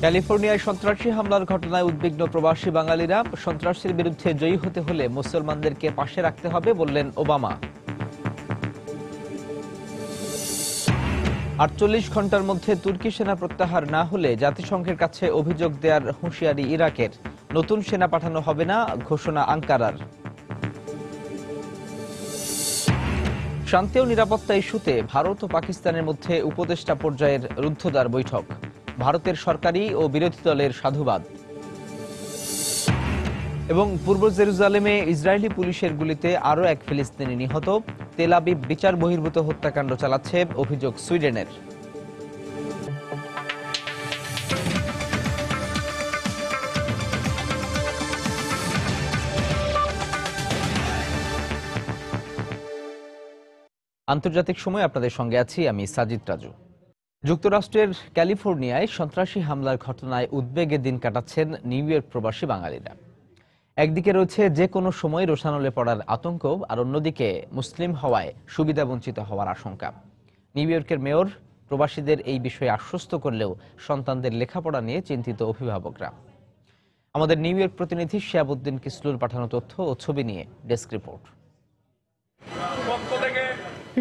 ক্যালিফোর্নিয়ায় সন্ত্রাসী হামলার ঘটনায় উদ্বিগ্ন প্রবাসী বাঙালিরা। সন্ত্রাসীর বিরুদ্ধে জয়ী হতে হলে মুসলমানদেরকে পাশে রাখতে হবে বললেন ওবামা। ৪৮ ঘন্টার মধ্যে তুর্কি সেনা প্রত্যাহার না হলে জাতিসংঘের কাছে অভিযোগ দেওয়ার হুঁশিয়ারি ইরাকের। নতুন সেনা পাঠানো হবে না, ঘোষণা আঙ্কারার। শান্তি ও নিরাপত্তা ইস্যুতে ভারত ও পাকিস্তানের মধ্যে উপদেষ্টা পর্যায়ের রুদ্ধদ্বার বৈঠক। ভারতের সরকারি ও বিরোধী দলের সাধুবাদ। এবং পূর্ব জেরুজালেমে ইসরায়েলি পুলিশের গুলিতে আরও এক ফিলিস্তিনি নিহত। তেল আবিব বিচার বহির্ভূত হত্যাকাণ্ড চালাচ্ছে, অভিযোগ সুইডেনের। আন্তর্জাতিক সময় আপনাদের সঙ্গে আছি আমি সাজিদ রাজু। যুক্তরাষ্ট্রের ক্যালিফোর্নিয়ায় সন্ত্রাসী হামলার ঘটনায় উদ্বেগে দিন কাটাচ্ছেন নিউ ইয়র্ক প্রবাসী বাঙালিরা। একদিকে রয়েছে যে কোনো সময় রোষানলে পড়ার আতঙ্ক, আর অন্যদিকে মুসলিম হওয়ায় সুবিধাবঞ্চিত হওয়ার আশঙ্কা। নিউ ইয়র্কের মেয়র প্রবাসীদের এই বিষয়ে আশ্বস্ত করলেও সন্তানদের লেখাপড়া নিয়ে চিন্তিত অভিভাবকরা। আমাদের নিউ ইয়র্ক প্রতিনিধি শিহাবুদ্দিন কিসলুর পাঠানো তথ্য ও ছবি নিয়ে ডেস্ক রিপোর্ট।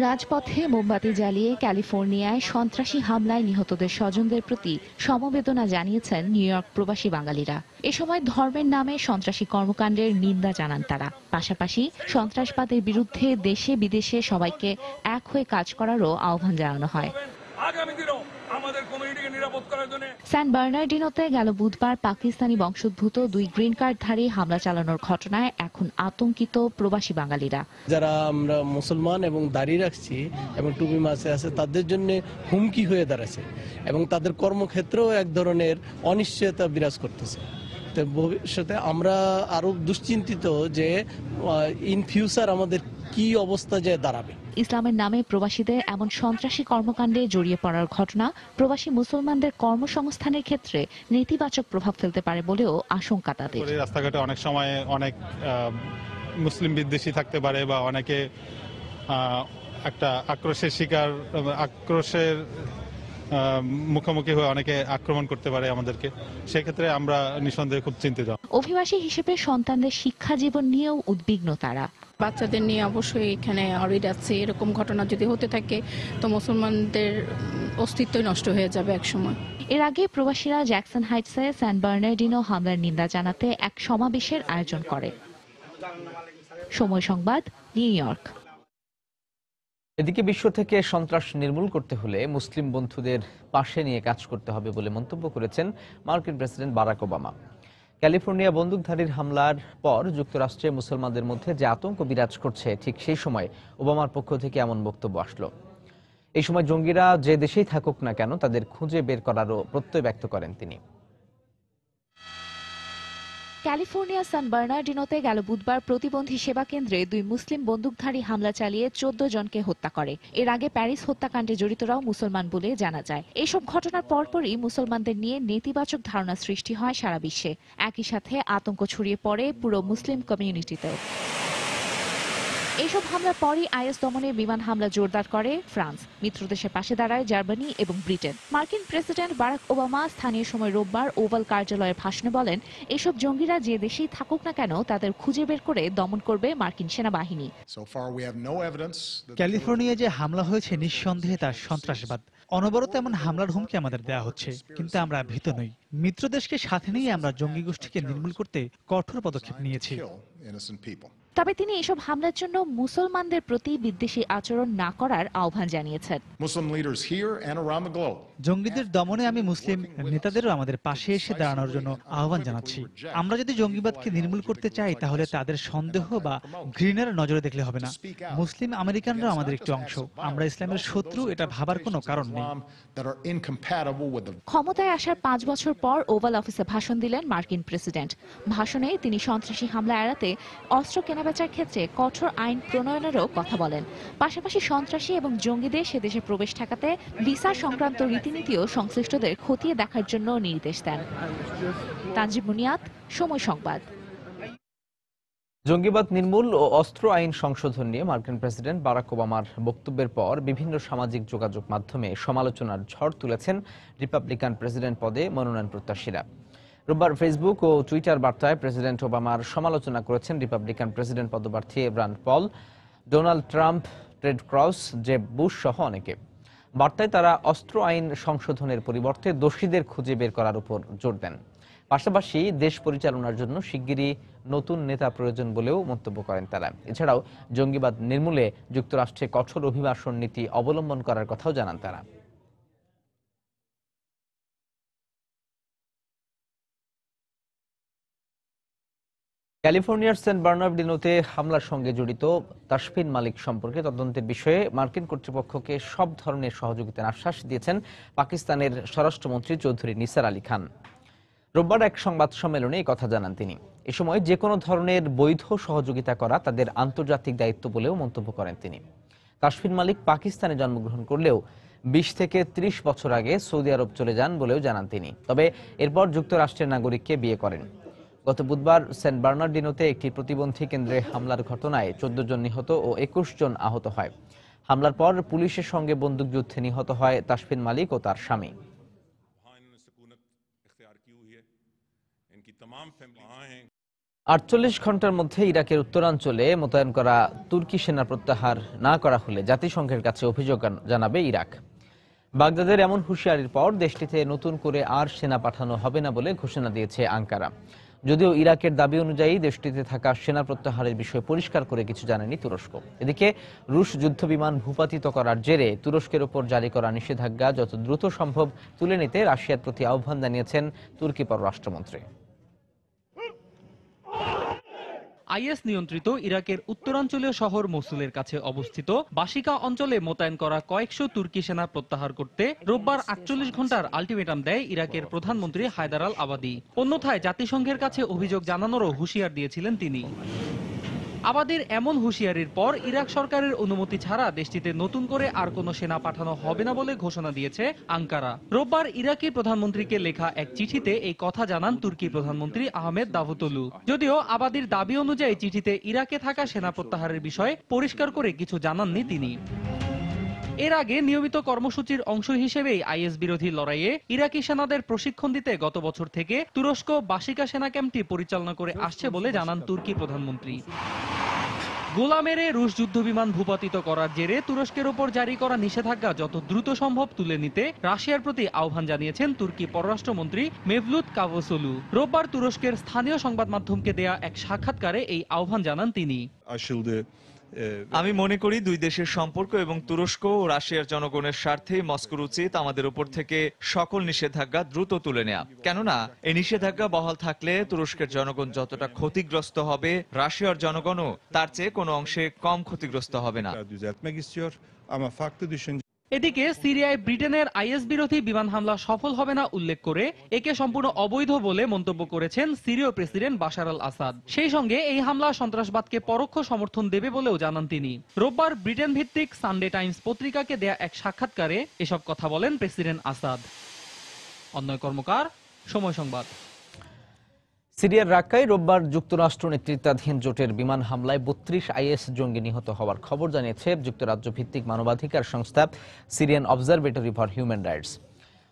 রাজপথে মোমবাতি জ্বালিয়ে ক্যালিফোর্নিয়ায় সন্ত্রাসী হামলায় নিহতদের স্বজনদের প্রতি সমবেদনা জানিয়েছেন নিউ ইয়র্ক প্রবাসী বাঙালিরা। এ সময় ধর্মের নামে সন্ত্রাসী কর্মকাণ্ডের নিন্দা জানান তারা। পাশাপাশি সন্ত্রাসবাদের বিরুদ্ধে দেশে বিদেশে সবাইকে এক হয়ে কাজ করারও আহ্বান জানানো হয়। স্যান বার্নার্ডিনোতে গেল বুধবার পাকিস্তানি বংশোদ্ভূত 2 গ্রিন কার্ডধারী হামলা চালানোর ঘটনায় এখন আতঙ্কিত প্রবাসী বাঙালিরা। যারা আমরা মুসলমান এবং দাড়ি রাখছি এবং টুপি মাছে আছে তাদের জন্য হুমকি হয়ে দাঁড়াচ্ছে এবং তাদের কর্মক্ষেত্রেও এক ধরনের অনিশ্চয়তা বিরাজ করতেছে। তো ভবিষ্যতে আমরা আরো দুশ্চিন্তিত যে ইন ফিউচার আমাদের কি অবস্থা যে দাঁড়াবে। ইসলামের নামে প্রবাসীদের এমন সন্ত্রাসী কর্মকাণ্ডে জড়িয়ে পড়ার ঘটনা প্রবাসী মুসলমানদের কর্মসংস্থানের ক্ষেত্রে নেতিবাচক প্রভাব ফেলতে পারে বলেও আশঙ্কা তাদের। রাস্তাঘাটে অনেক সময় অনেক মুসলিম বিদ্বেষী থাকতে পারে বা অনেকে একটা আক্রোশের মুখোমুখি হয়ে অনেকে আক্রমণ করতে পারে আমাদেরকে। সেক্ষেত্রে আমরা নিঃসন্দেহে খুব চিন্তিত। অভিবাসী হিসেবে সন্তানদের শিক্ষা জীবন নিয়েও উদ্বিগ্ন তারা। বাচ্চাদের নিয়ে অবশ্যই এখানে অরিড আছে, এরকম ঘটনা যদি হতে থাকে তো মুসলমানদের অস্তিত্বই নষ্ট হয়ে যাবে একসময়। এর আগে প্রবাসীরা জ্যাকসন হাইটসে স্যান বার্নার্ডিনো হামলার নিন্দা জানাতে এক সমাবেশের আয়োজন করে। সময় সংবাদ, নিউ ইয়র্ক। এদিকে বিশ্ব থেকে সন্ত্রাস নির্মূল করতে হলে মুসলিম বন্ধুদের পাশে নিয়ে কাজ করতে হবে বলে মন্তব্য করেছেন মার্কিন প্রেসিডেন্ট বারাক ওবামা। ক্যালিফোর্নিয়া বন্দুকধারীর হামলার পর যুক্তরাষ্ট্রে মুসলমানদের মধ্যে যে আতঙ্ক বিরাজ করছে, ঠিক সেই সময় ওবামার পক্ষ থেকে এমন বক্তব্য আসলো। এই সময় জঙ্গিরা যে দেশেই থাকুক না কেন তাদের খুঁজে বের করারও প্রত্যয় ব্যক্ত করেন তিনি। ক্যালিফোর্নিয়া সান বার্নার্ডিনোতে গেল বুধবার প্রতিবন্ধী সেবা কেন্দ্রে 2 মুসলিম বন্দুকধারী হামলা চালিয়ে 14 জনকে হত্যা করে। এর আগে প্যারিস হত্যাকাণ্ডে জড়িতরাও মুসলমান বলে জানা যায়। এসব ঘটনার পরপরই মুসলমানদের নিয়ে নেতিবাচক ধারণা সৃষ্টি হয় সারা বিশ্বে। একই সাথে আতঙ্ক ছড়িয়ে পড়ে পুরো মুসলিম কমিউনিটিতেও। এইসব হামলার পরই আইএস দমনে বিমান হামলা জোরদার করে ফ্রান্স। মিত্রদেশের পাশে দাঁড়ায় জার্মানি এবং ব্রিটেন। মার্কিন প্রেসিডেন্ট বারাক ওবামা স্থানীয় সময় রোববার ওভাল কার্যালয়ের ভাষণে বলেন, এসব জঙ্গিরা যে দেশেই থাকুক না কেন তাদের খুঁজে বের করে দমন করবে মার্কিন সেনাবাহিনী। ক্যালিফোর্নিয়া যে হামলা হয়েছে নিঃসন্দেহে তার সন্ত্রাসবাদ। অনবরত এমন হামলার হুমকি আমাদের দেওয়া হচ্ছে, কিন্তু আমরা ভীত নই। মিত্র দেশকে সাথে নিয়ে আমরা জঙ্গি গোষ্ঠীকে নির্মূল করতে কঠোর পদক্ষেপ নিয়েছি। তবে তিনি এসব হামলার জন্য মুসলমানদের প্রতি বিদ্বেষী আচরণ না করার আহ্বান জানিয়েছেন। জঙ্গিদের দমনে আমি মুসলিম নেতাদেরও আমাদের পাশে এসে দাঁড়ানোর জন্য আহ্বান জানাচ্ছি। আমরা যদি জঙ্গিবাদকে নির্মূল করতে চাই তাহলে তাদের সন্দেহ বা ঘৃণার নজরে দেখলে হবে না। মুসলিম আমেরিকানরা আমাদের একটি অংশ। আমরা ইসলামের শত্রু এটা ভাবার কোনো কারণ নেই। ক্ষমতায় আসার 5 বছর পর ওভাল অফিসে ভাষণ দিলেন মার্কিন প্রেসিডেন্ট। ভাষণে তিনি সন্ত্রাসী হামলা এড়াতে অস্ত্র কেনাবেচার ক্ষেত্রে কঠোর আইন প্রণয়নেরও কথা বলেন। পাশাপাশি সন্ত্রাসী এবং জঙ্গিদের সে দেশে প্রবেশ ঠেকাতে ভিসা সংক্রান্ত রীতিনীতিও সংশ্লিষ্টদের খতিয়ে দেখার জন্য নির্দেশ দেন। তানজিব মুনিয়াত, সময় সংবাদ। জঙ্গিবাদ নির্মূল ও অস্ত্র আইন সংশোধন নিয়ে মার্কিন প্রেসিডেন্ট বারাক ওবামার বক্তব্যের পর বিভিন্ন সামাজিক যোগাযোগ মাধ্যমে সমালোচনার ঝড় তুলেছেন রিপাবলিকান প্রেসিডেন্ট পদে মনোনয়ন প্রত্যাশীরা। রোববার ফেসবুক ও টুইটার বার্তায় প্রেসিডেন্ট ওবামার সমালোচনা করেছেন রিপাবলিকান প্রেসিডেন্ট পদপ্রার্থী Rand Paul, Donald Trump, Ted Cruz, Jeb Bush সহ অনেকে। বার্তায় তারা অস্ত্র আইন সংশোধনের পরিবর্তে দোষীদের খুঁজে বের করার উপর জোর দেন। পাশাপাশি দেশ পরিচালনার জন্য শিগগিরই নতুন নেতা প্রয়োজন বলেও মন্তব্য করেন তারা। এছাড়াও জঙ্গিবাদ নির্মূলে যুক্তরাষ্ট্রে কঠোর অভিবাসন নীতি অবলম্বন করার কথাও জানান তারা। ক্যালিফোর্নিয়ার সেন্ট বার্নার্ডিনোতে হামলার সঙ্গে জড়িত তাসফিন মালিক সম্পর্কে তদন্তের বিষয়ে মার্কিন কর্তৃপক্ষকে সব ধরনের সহযোগিতার আশ্বাস দিয়েছেন পাকিস্তানের স্বরাষ্ট্রমন্ত্রী চৌধুরী নিসার আলী খান। রোববার এক সংবাদ সম্মেলনে এই কথা জানান তিনি। এ সময় যে কোনো ধরনের বৈধ সহযোগিতা করা তাদের আন্তর্জাতিক দায়িত্ব বলেও মন্তব্য করেন তিনি। তাসফিন মালিক পাকিস্তানে জন্মগ্রহণ করলেও 20 থেকে 30 বছর আগে সৌদি আরব চলে যান বলেও জানান তিনি। তবে এরপর যুক্তরাষ্ট্রের নাগরিককে বিয়ে করেন। গত বুধবার সেন্ট বার্নার্ডিনোতে একটি প্রতিবন্ধী কেন্দ্রে হামলার ঘটনায় 14 জন নিহত ও 21 জন আহত হয়। হামলার পর পুলিশের সঙ্গে বন্দুকযুদ্ধে নিহত হয় তাসফিন মালিক ও তার স্বামী। 48 ঘন্টার মধ্যে ইরাকের উত্তরাঞ্চলে মোতায়েন করা তুর্কি সেনা প্রত্যাহার না করা হলে জাতিসংঘের কাছে অভিযোগ জানাবে ইরাক। বাগদাদের এমন হুঁশিয়ারির পর দেশটিতে নতুন করে আর সেনা পাঠানো হবে না বলে ঘোষণা দিয়েছে আঙ্কারা। যদিও ইরাকের দাবি অনুযায়ী দেশটিতে থাকা সেনা প্রত্যাহারের বিষয়ে পরিষ্কার করে কিছু জানায়নি তুরস্ক। এদিকে রুশ যুদ্ধবিমান ভূপাতিত করার জেরে তুরস্কের ওপর জারি করা নিষেধাজ্ঞা যত দ্রুত সম্ভব তুলে নিতে রাশিয়ার প্রতি আহ্বান জানিয়েছেন তুর্কি পররাষ্ট্রমন্ত্রী। আইএস নিয়ন্ত্রিত ইরাকের উত্তরাঞ্চলীয় শহর মসুলের কাছে অবস্থিত বাশিকা অঞ্চলে মোতায়েন করা কয়েকশো তুর্কি সেনা প্রত্যাহার করতে রোববার 48 ঘন্টার আলটিমেটাম দেয় ইরাকের প্রধানমন্ত্রী হায়দার আল আবাদি। অন্যথায় জাতিসংঘের কাছে অভিযোগ জানানোরও হুঁশিয়ার দিয়েছিলেন তিনি। আবাদির এমন হুঁশিয়ারির পর ইরাক সরকারের অনুমতি ছাড়া দেশটিতে নতুন করে আর কোনো সেনা পাঠানো হবে না বলে ঘোষণা দিয়েছে আঙ্কারা। রোববার ইরাকি প্রধানমন্ত্রীকে লেখা এক চিঠিতে এই কথা জানান তুর্কি প্রধানমন্ত্রী আহমেদ দাভুতোলু। যদিও আবাদির দাবি অনুযায়ী চিঠিতে ইরাকে থাকা সেনা প্রত্যাহারের বিষয়ে পরিষ্কার করে কিছু জানাননি তিনি। এর আগে নিয়মিত কর্মসূচির অংশ হিসেবেই আইএস বিরোধী লড়াইয়ে ইরাকি সেনাদের প্রশিক্ষণ দিতে গত বছর থেকে তুরস্ক বাশিকা সেনা ক্যাম্পটি পরিচালনা করে আসছে বলে জানান তুর্কি প্রধানমন্ত্রী। গোলা মেরে রুশ যুদ্ধবিমান ভূপাতিত করার জেরে তুরস্কের ওপর জারি করা নিষেধাজ্ঞা যত দ্রুত সম্ভব তুলে নিতে রাশিয়ার প্রতি আহ্বান জানিয়েছেন তুর্কি পররাষ্ট্রমন্ত্রী মেভলুত কাভসোলু। রোববার তুরস্কের স্থানীয় সংবাদ মাধ্যমকে দেয়া এক সাক্ষাৎকারে এই আহ্বান জানান তিনি। আমি মনে করি দুই দেশের সম্পর্ক এবং তুরস্ক ও রাশিয়ার জনগণের স্বার্থে মস্কোর উচিত আমাদের উপর থেকে সকল নিষেধাজ্ঞা দ্রুত তুলে নেওয়া। কেননা এই নিষেধাজ্ঞা বহাল থাকলে তুরস্কের জনগণ যতটা ক্ষতিগ্রস্ত হবে, রাশিয়ার জনগণও তার চেয়ে কোনো অংশে কম ক্ষতিগ্রস্ত হবে না। এদিকে সিরিয়ায় ব্রিটেনের আইএস বিরোধী বিমান হামলা সফল হবে না উল্লেখ করে একে সম্পূর্ণ অবৈধ বলে মন্তব্য করেছেন সিরীয় প্রেসিডেন্ট বাশার আল আসাদ। সেই সঙ্গে এই হামলা সন্ত্রাসবাদকে পরোক্ষ সমর্থন দেবে বলেও জানান তিনি। রোববার ব্রিটেন ভিত্তিক সানডে টাইমস পত্রিকাকে দেয়া এক সাক্ষাৎকারে এসব কথা বলেন প্রেসিডেন্ট আসাদ। অন্যয় কর্মকার, সময় সংবাদ। সিরিয়ার রাক্কায় রোববার যুক্তরাষ্ট্র নেতৃত্বাধীন জোটের বিমান হামলায় 32 আইএস জঙ্গি নিহত হওয়ার খবর জানিয়েছে যুক্তরাজ্য ভিত্তিক মানবাধিকার সংস্থা Syrian observatory for human rights.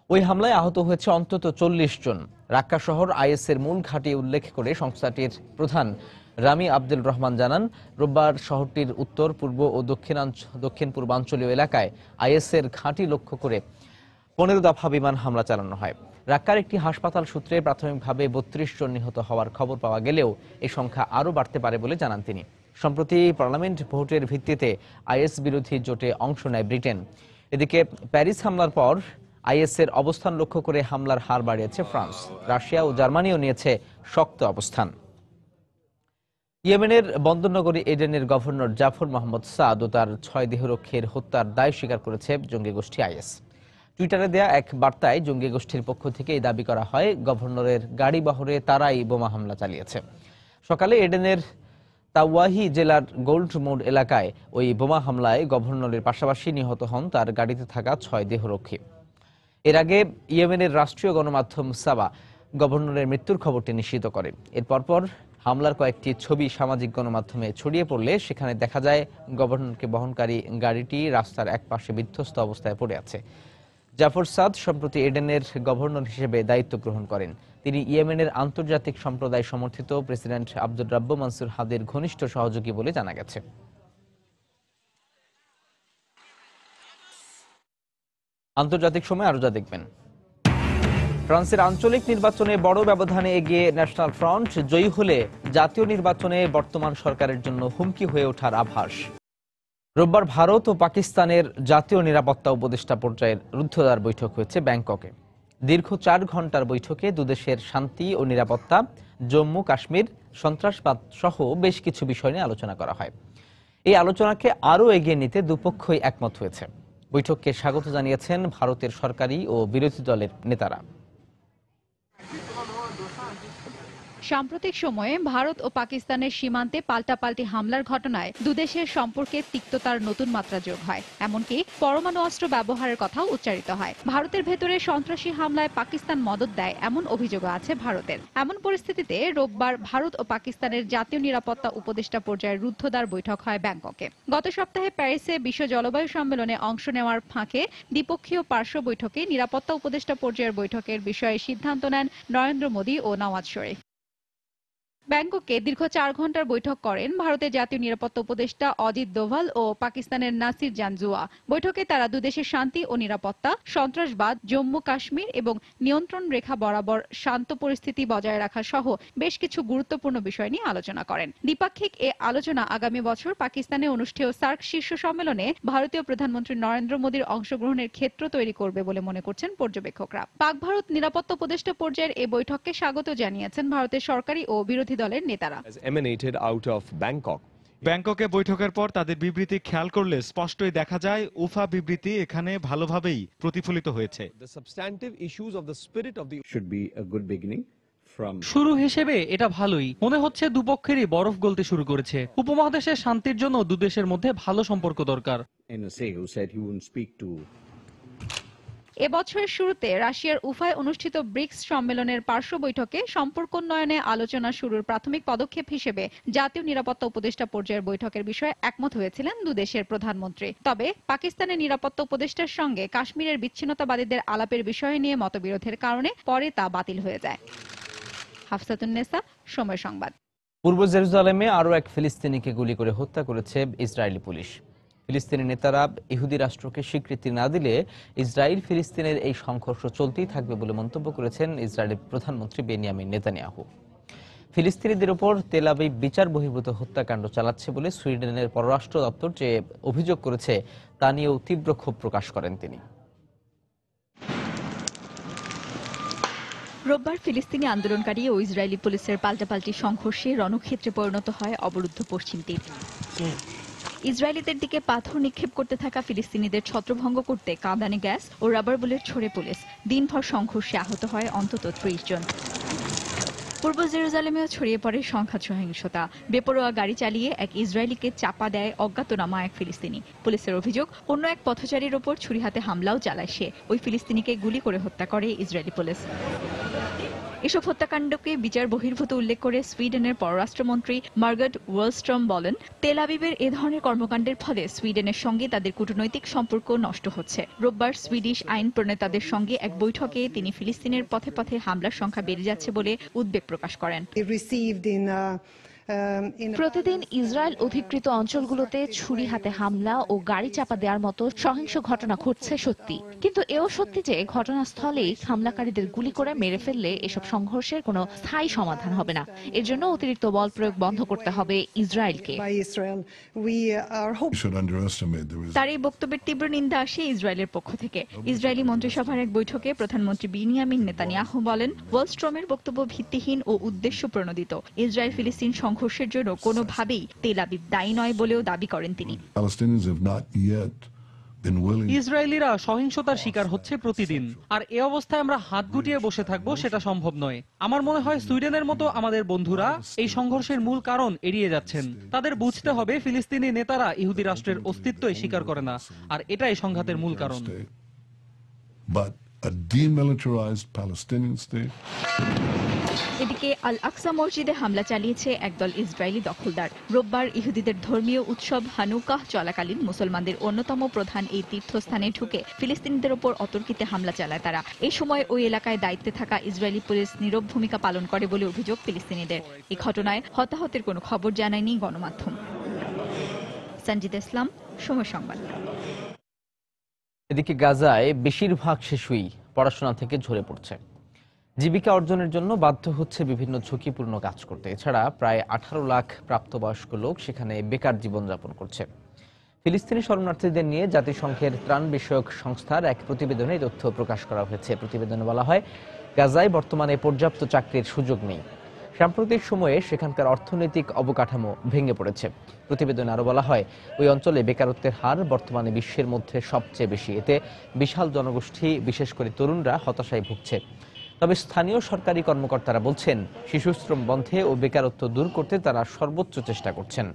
ওই হামলায় আহত হয়েছে অন্তত 40 জন। রাক্কা শহর আইএসের মূল ঘাঁটি উল্লেখ করে সংস্থাটির প্রধান রামি আব্দুল রহমান জানান, রোববার শহরটির উত্তর, পূর্ব ও দক্ষিণ পূর্বাঞ্চলীয় এলাকায় আইএসের ঘাঁটি লক্ষ্য করে 15 দফা বিমান হামলা চালানো হয়। রাক্কার একটি হাসপাতাল সূত্রে প্রাথমিকভাবে 32 জন নিহত হওয়ার খবর পাওয়া গেলেও এই সংখ্যা আরও বাড়তে পারে বলে জানান তিনি। সম্প্রতি পার্লামেন্ট ভোটের ভিত্তিতে আইএস বিরোধী জোটে অংশ নেয় ব্রিটেন। এদিকে প্যারিস হামলার পর আইএসের অবস্থান লক্ষ্য করে হামলার হার বাড়িয়েছে ফ্রান্স। রাশিয়া ও জার্মানিও নিয়েছে শক্ত অবস্থান। ইয়েমেনের বন্দরনগরী এডেনের গভর্নর জাফর মোহাম্মদ সাদ ও তার 6 দেহরক্ষীর হত্যার দায় স্বীকার করেছে জঙ্গি গোষ্ঠী আইএস। টুইটারে দেয়া এক বার্তায় জঙ্গি গোষ্ঠীর পক্ষ থেকে এই দাবি করা হয়, গভর্নরের গাড়ি বহরে তারাই বোমা হামলা চালিয়েছে। সকালে এডেনের তাওয়াহি জেলার গোল্ড মোড এলাকায় ওই বোমা হামলায় গভর্নরের পাশাপাশি নিহত হন তার গাড়িতে থাকা 6 দেহরক্ষী। এর আগে ইয়েমেনের রাষ্ট্রীয় গণমাধ্যম সাবা গভর্নরের মৃত্যুর খবরটি নিশ্চিত করে। এর পরপর হামলার কয়েকটি ছবি সামাজিক গণমাধ্যমে ছড়িয়ে পড়লে সেখানে দেখা যায় গভর্নরকে বহনকারী গাড়িটি রাস্তার একপাশে বিধ্বস্ত অবস্থায় পড়ে আছে। জাফর সাদ সম্প্রতি এডেনের গভর্নর হিসেবে দায়িত্ব গ্রহণ করেন। তিনি ইয়েমেনের আন্তর্জাতিক সম্প্রদায় সমর্থিত প্রেসিডেন্ট আব্দুর রাব্বু মানসুর হাদির ঘনিষ্ঠ সহযোগী বলে জানা গেছে। আন্তর্জাতিক সময় আরো যা দেখবেন। ফ্রান্সের আঞ্চলিক নির্বাচনে বড় ব্যবধানে এগিয়ে ন্যাশনাল ফ্রন্ট, জয়ী হলে জাতীয় নির্বাচনে বর্তমান সরকারের জন্য হুমকি হয়ে ওঠার আভাস। রোববার ভারত ও পাকিস্তানের জাতীয় নিরাপত্তা উপদেষ্টা পর্যায়ের রুদ্ধদ্বার বৈঠক হয়েছে ব্যাংককে। দীর্ঘ 4 ঘন্টার বৈঠকে দুদেশের শান্তি ও নিরাপত্তা, জম্মু কাশ্মীর, সন্ত্রাসবাদ সহ বেশ কিছু বিষয় নিয়ে আলোচনা করা হয়। এই আলোচনাকে আরও এগিয়ে নিতে দুপক্ষই একমত হয়েছে। বৈঠককে স্বাগত জানিয়েছেন ভারতের সরকারি ও বিরোধী দলের নেতারা। সাম্প্রতিক সময়ে ভারত ও পাকিস্তানের সীমান্তে পাল্টাপাল্টি হামলার ঘটনায় দুদেশের সম্পর্কে তিক্ততার নতুন মাত্রা যোগ হয়। এমনকি পরমাণু অস্ত্র ব্যবহারের কথাও উচ্চারিত হয়। ভারতের ভেতরে সন্ত্রাসী হামলায় পাকিস্তান মদদ দেয় এমন অভিযোগও আছে ভারতের। এমন পরিস্থিতিতে রোববার ভারত ও পাকিস্তানের জাতীয় নিরাপত্তা উপদেষ্টা পর্যায়ের রুদ্ধদ্বার বৈঠক হয় ব্যাংককে। গত সপ্তাহে প্যারিসে বিশ্ব জলবায়ু সম্মেলনে অংশ নেওয়ার ফাঁকে দ্বিপক্ষীয় পার্শ্ব বৈঠকে নিরাপত্তা উপদেষ্টা পর্যায়ের বৈঠকের বিষয়ে সিদ্ধান্ত নেন নরেন্দ্র মোদী ও নওয়াজ শরীফ। ব্যাংককে দীর্ঘ 4 ঘন্টার বৈঠক করেন ভারতের জাতীয় নিরাপত্তা উপদেষ্টা অজিত দোভাল ও পাকিস্তানের নাসির জানজুয়া। বৈঠকে তারা দুদেশের শান্তি ও নিরাপত্তা, সন্ত্রাসবাদ, জম্মু কাশ্মীর এবং নিয়ন্ত্রণ রেখা বরাবর শান্ত পরিস্থিতি বজায় রাখা সহ বেশ কিছু গুরুত্বপূর্ণ বিষয় নিয়ে আলোচনা করেন। দ্বিপাক্ষিক এ আলোচনা আগামী বছর পাকিস্তানে অনুষ্ঠেয় সার্ক শীর্ষ সম্মেলনে ভারতীয় প্রধানমন্ত্রী নরেন্দ্র মোদীর অংশগ্রহণের ক্ষেত্র তৈরি করবে বলে মনে করছেন পর্যবেক্ষকরা। পাক ভারত নিরাপত্তা উপদেষ্টা পর্যায়ের এই বৈঠককে স্বাগত জানিয়েছেন ভারতের সরকারি ও বিরোধী দলের নেতারা। ব্যাংককে বৈঠকের পর তাদের বিবৃতি খেয়াল করলে স্পষ্টই দেখা যায় উফা বিবৃতি এখানে ভালোভাবেই প্রতিফলিত হয়েছে। শুরু হিসেবে এটা ভালোই মনে হচ্ছে। দুপক্ষেরই বরফ গলতে শুরু করেছে। উপমহাদেশের শান্তির জন্য দুদেশের মধ্যে ভালো সম্পর্ক দরকার। এবছরের শুরুতে রাশিয়ার উফায় অনুষ্ঠিত ব্রিক্স সম্মেলনের পার্শ্ব বৈঠকে সম্পর্ক উন্নয়নে আলোচনা শুরুর প্রাথমিক পদক্ষেপ হিসেবে জাতীয় নিরাপত্তা উপদেষ্টা পর্যায়ের বৈঠকের বিষয়ে একমত হয়েছিলেন দুদেশের প্রধানমন্ত্রী। তবে পাকিস্তানের নিরাপত্তা উপদেষ্টার সঙ্গে কাশ্মীরের বিচ্ছিন্নতাবাদীদের আলাপের বিষয় নিয়ে মতবিরোধের কারণে পরে তা বাতিল হয়ে যায়। হাফসাতুন্নেসা, সময় সংবাদ। পূর্ব জেরুজালেমে আরও এক ফিলিস্তিনিকে গুলি করে হত্যা করেছে ইসরায়েলি পুলিশ। ফিলিস্তিনি নেতারা ইহুদি রাষ্ট্রকে স্বীকৃতি না দিলে ইসরায়েল ফিলিস্তিনের এই সংঘর্ষ চলতেই থাকবে বলে মন্তব্য করেছেন ইসরায়েলের প্রধানমন্ত্রী বেনিয়ামিন নেতানিয়াহু। ফিলিস্তিনিদের উপর তেল আবিব বিচার বহির্ভূত হত্যাকাণ্ড চালাচ্ছে বলে সুইডেনের পররাষ্ট্র দপ্তর যে অভিযোগ করেছে তা নিয়েও তীব্র ক্ষোভ প্রকাশ করেন তিনি। রোববার ফিলিস্তিনি আন্দোলনকারী ও ইসরায়েলি পুলিশের পাল্টাপাল্টি সংঘর্ষে রণক্ষেত্রে পরিণত হয় অবরুদ্ধ পশ্চিম তীর। ইসরায়েলিদের দিকে পাথর নিক্ষেপ করতে থাকা ফিলিস্তিনিদের ছত্রভঙ্গ করতে কাঁদানে গ্যাস ও রাবার বুলেট ছোড়ে পুলিশ। দিনভর সংঘর্ষে আহত হয় অন্তত 30 জন। পূর্ব জেরুজালেমেও ছড়িয়ে পড়ে সংঘাত সহিংসতা। বেপরোয়া গাড়ি চালিয়ে এক ইসরায়েলিকে চাপা দেয় অজ্ঞাতনামা এক ফিলিস্তিনি। পুলিশের অভিযোগ, অন্য এক পথচারীর ওপর ছুরি হাতে হামলাও চালায় সে। ওই ফিলিস্তিনিকে গুলি করে হত্যা করে ইসরায়েলি পুলিশ। এসব হত্যাকাণ্ডকে বিচার বহির্ভূত উল্লেখ করে সুইডেনের পররাষ্ট্রমন্ত্রী মার্গারেট ওয়ালস্ট্রম বলেন, তেল আবিবের এ ধরনের কর্মকাণ্ডের ফলে সুইডেনের সঙ্গে তাদের কূটনৈতিক সম্পর্ক নষ্ট হচ্ছে। রোববার সুইডিশ আইন প্রণেতাদের সঙ্গে এক বৈঠকে তিনি ফিলিস্তিনের পথে পথে হামলার সংখ্যা বেড়ে যাচ্ছে বলে উদ্বেগ প্রকাশ করেন। প্রতিদিন ইসরায়েল অধিকৃত অঞ্চলগুলোতে ছুরি হাতে হামলা ও গাড়ি চাপা দেওয়ার মতো সহিংস ঘটনা ঘটছে সত্যি, কিন্তু এও সত্যি যে ঘটনাস্থলেই হামলাকারীদের গুলি করে মেরে ফেললে এসব সংঘর্ষের কোনো স্থায়ী সমাধান হবে না। এর জন্য অতিরিক্ত বল প্রয়োগ বন্ধ করতে হবে ইসরায়েলকে। তার এই বক্তব্যের তীব্র নিন্দা আসে ইসরায়েলের পক্ষ থেকে। ইসরায়েলি মন্ত্রিসভার এক বৈঠকে প্রধানমন্ত্রী বেনিয়ামিন নেতানিয়াহু বলেন, ওয়ালস্ট্রমের বক্তব্য ভিত্তিহীন ও উদ্দেশ্য প্রণোদিত। ইসরায়েল ফিলিস্তিন সংঘর্ষের জন্য কোনোভাবেই তেল আবিব দায়ী নয় বলেও দাবি করেন তিনি। ইসরায়েলিরা সহিংসতার শিকার হচ্ছে প্রতিদিন, আর এ অবস্থায় আমরা হাত গুটিয়ে বসে থাকবো সেটা সম্ভব নয়। আমার মনে হয় সুইডেনের মতো আমাদের বন্ধুরা এই সংঘর্ষের মূল কারণ এড়িয়ে যাচ্ছেন। তাদের বুঝতে হবে ফিলিস্তিনি নেতারা ইহুদি রাষ্ট্রের অস্তিত্বই স্বীকার করে না, আর এটাই সংঘাতের মূল কারণ। a demilitarized Palestinian state. এদিকে আল আকসা মসজিদে হামলা চালিয়েছে একদল ইসরায়েলি দখলদার। রোববার ইহুদিদের ধর্মীয় উৎসব হানুকাহ চলাকালীন মুসলমানদের অন্যতম প্রধান এই তীর্থস্থানে ঢুকে ফিলিস্তিনিদের ওপর অতর্কিতে হামলা চালায় তারা। এই সময় ওই এলাকায় দায়িত্বে থাকা ইসরায়েলি পুলিশ নীরব ভূমিকা পালন করে বলে অভিযোগ ফিলিস্তিনিদের। এই ঘটনায় হতাহতের কোনো খবর জানায়নি গণমাধ্যম। সঞ্জিদ ইসলাম, সময় সংবাদ। এদিকে গাজায় বেশিরভাগ শিশুই পড়াশোনা থেকে ঝরে পড়ছে। জীবিকা অর্জনের জন্য বাধ্য হচ্ছে বিভিন্ন ঝুঁকিপূর্ণ কাজ করতে। এছাড়া প্রায় 18 লাখ প্রাপ্তবয়স্ক লোক সেখানে বেকার জীবনযাপন করছে। ফিলিস্তিনি শরণার্থীদের নিয়ে জাতিসংঘের ত্রাণ বিষয়ক সংস্থার এক প্রতিবেদনে তথ্য প্রকাশ করা হয়েছে। প্রতিবেদনে বলা হয়, গাজায় বর্তমানে পর্যাপ্ত চাকরির সুযোগ নেই। সাম্প্রতিক সময়ে সেখানকার অর্থনৈতিক অবকাঠামো ভেঙে পড়েছে। প্রতিবেদনে আরো বলা হয়, ওই অঞ্চলে বেকারত্বের হার বর্তমানে বিশ্বের মধ্যে সবচেয়ে বেশি। এতে বিশাল জনগোষ্ঠী, বিশেষ করে তরুণরা হতাশায় ভুগছে। তবে স্থানীয় সরকারি কর্মকর্তারা বলছেন, শিশুশ্রম বন্ধে ও বেকারত্ব দূর করতে তারা সর্বোচ্চ চেষ্টা করছেন।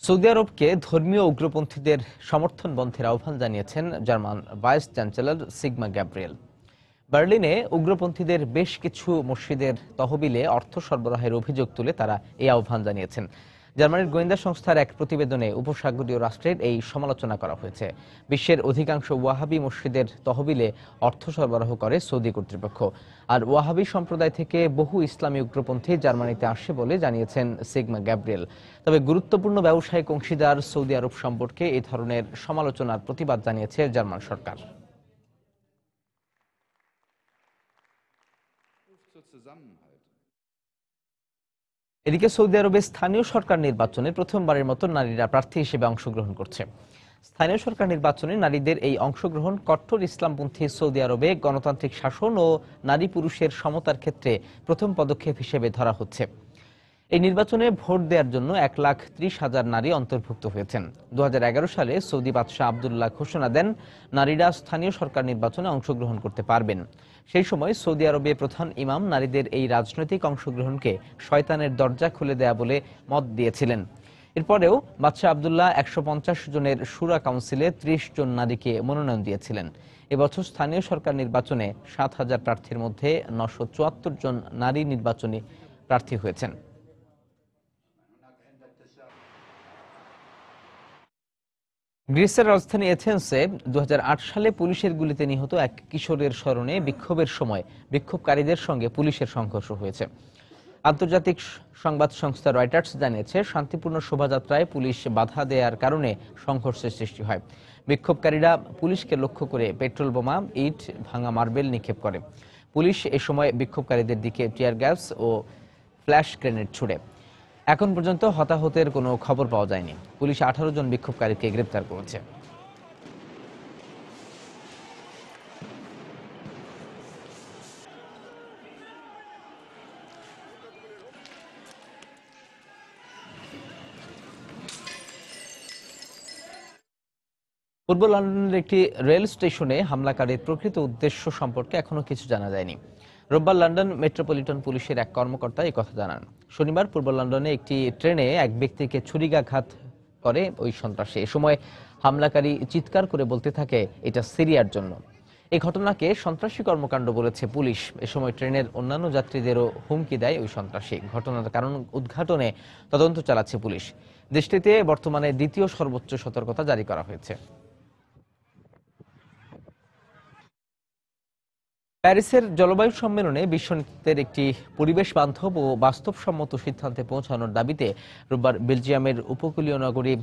সৌদি আরবকে ধর্মীয় উগ্রপন্থীদের সমর্থন বন্ধের আহ্বান জানিয়েছেন German vice chancellor Sigmar Gabriel. বার্লিনে উগ্রপন্থীদের বেশ কিছু মসজিদের তহবিলে অর্থ সরবরাহের অভিযোগ তুলে তারা এই আহ্বান জানিয়েছেন। জার্মানির গোয়েন্দা সংস্থার এক প্রতিবেদনে উপসাগরীয় রাষ্ট্রের এই সমালোচনা করা হয়েছে। বিশ্বের অধিকাংশ ওয়াহাবি মসজিদের তহবিলে অর্থ সরবরাহ করে সৌদি কর্তৃপক্ষ। আর ওয়াহাবি সম্প্রদায় থেকে বহু ইসলামী উগ্রপন্থী জার্মানিতে আসে বলে জানিয়েছেন সিগমা গ্যাব্রিয়েল। তবে গুরুত্বপূর্ণ ব্যবসায়িক অংশীদার সৌদি আরব সম্পর্কে এই ধরনের সমালোচনার প্রতিবাদ জানিয়েছে জার্মান সরকার। এদিকে সৌদি আরবে স্থানীয় সরকার নির্বাচনে প্রথমবারের মতো নারীরা প্রার্থী হিসেবে অংশগ্রহণ করছে। স্থানীয় সরকার নির্বাচনে নারীদের এই অংশগ্রহণ কট্টর ইসলামপন্থী সৌদি আরবে গণতান্ত্রিক শাসন ও নারী পুরুষের সমতার ক্ষেত্রে প্রথম পদক্ষেপ হিসেবে ধরা হচ্ছে। এই নির্বাচনে ভোট দেওয়ার জন্য 1,30,000 নারী অন্তর্ভুক্ত হয়েছেন। 2011 সালে সৌদি বাদশাহ আবদুল্লাহ ঘোষণা দেন, নারীরা স্থানীয় সরকার নির্বাচনে অংশগ্রহণ করতে পারবেন। সেই সময় সৌদি আরবে প্রধান ইমাম নারীদের এই রাজনৈতিক অংশগ্রহণকে শয়তানের দরজা খুলে দেয়া বলে মত দিয়েছিলেন। এরপরেও বাদশাহ আবদুল্লাহ 150 জনের শুরা কাউন্সিলে 30 জন নারীকে মনোনয়ন দিয়েছিলেন। এবছর স্থানীয় সরকার নির্বাচনে 7,000 প্রার্থীর মধ্যে 974 জন নারী নির্বাচনী প্রার্থী হয়েছেন। গ্রিসের রাজধানী এথেন্সে 2008 সালে পুলিশের গুলিতে নিহত এক কিশোরের স্মরণে বিক্ষোভের সময় বিক্ষোভকারীদের সঙ্গে পুলিশের সংঘর্ষ হয়েছে। আন্তর্জাতিক সংবাদ সংস্থা রয়টার্স জানিয়েছে, শান্তিপূর্ণ শোভাযাত্রায় পুলিশ বাধা দেওয়ার কারণে সংঘর্ষের সৃষ্টি হয়। বিক্ষোভকারীরা পুলিশকে লক্ষ্য করে পেট্রোল বোমা, ইট, ভাঙা মার্বেল নিক্ষেপ করে। পুলিশ এ সময় বিক্ষোভকারীদের দিকে টিয়ার গ্যাস ও ফ্ল্যাশ গ্রেনেড ছুড়ে। এখন পর্যন্ত হতাহতের কোনো খবর পাওয়া যায়নি। পুলিশ 18 জন বিক্ষোভকারীকে গ্রেপ্তার করেছে। পূর্ব লন্ডনের একটি রেল স্টেশনে হামলাকারীর প্রকৃত উদ্দেশ্য সম্পর্কে এখনো কিছু জানা যায়নি। রোববার লন্ডন মেট্রোপলিটন পুলিশের এক কর্মকর্তা এই কথা জানান। শনিবার পূর্ব লন্ডনে একটি ট্রেনে এক ব্যক্তিকে ছুরিকাঘাত করে ওই সন্ত্রাসী। এ সময় হামলাকারী চিৎকার করে বলতে থাকে, এটা সিরিয়ার জন্য। এই ঘটনাকে সন্ত্রাসী কর্মকাণ্ড বলেছে পুলিশ। এ সময় ট্রেনের অন্যান্য যাত্রীদেরও হুমকি দেয় ওই সন্ত্রাসী। ঘটনার কারণ উদ্ঘাটনে তদন্ত চালাচ্ছে পুলিশ। দেশটিতে বর্তমানে দ্বিতীয় সর্বোচ্চ সতর্কতা জারি করা হয়েছে। প্যারিসের জলবায়ু সম্মেলনে বিশ্ব নেতৃত্বের একটি পরিবেশ বান্ধব ও বাস্তবসম্মত সিদ্ধান্তে পৌঁছানোর দাবিতে রোববার বেলজিয়ামের উপকূলীয় নগরী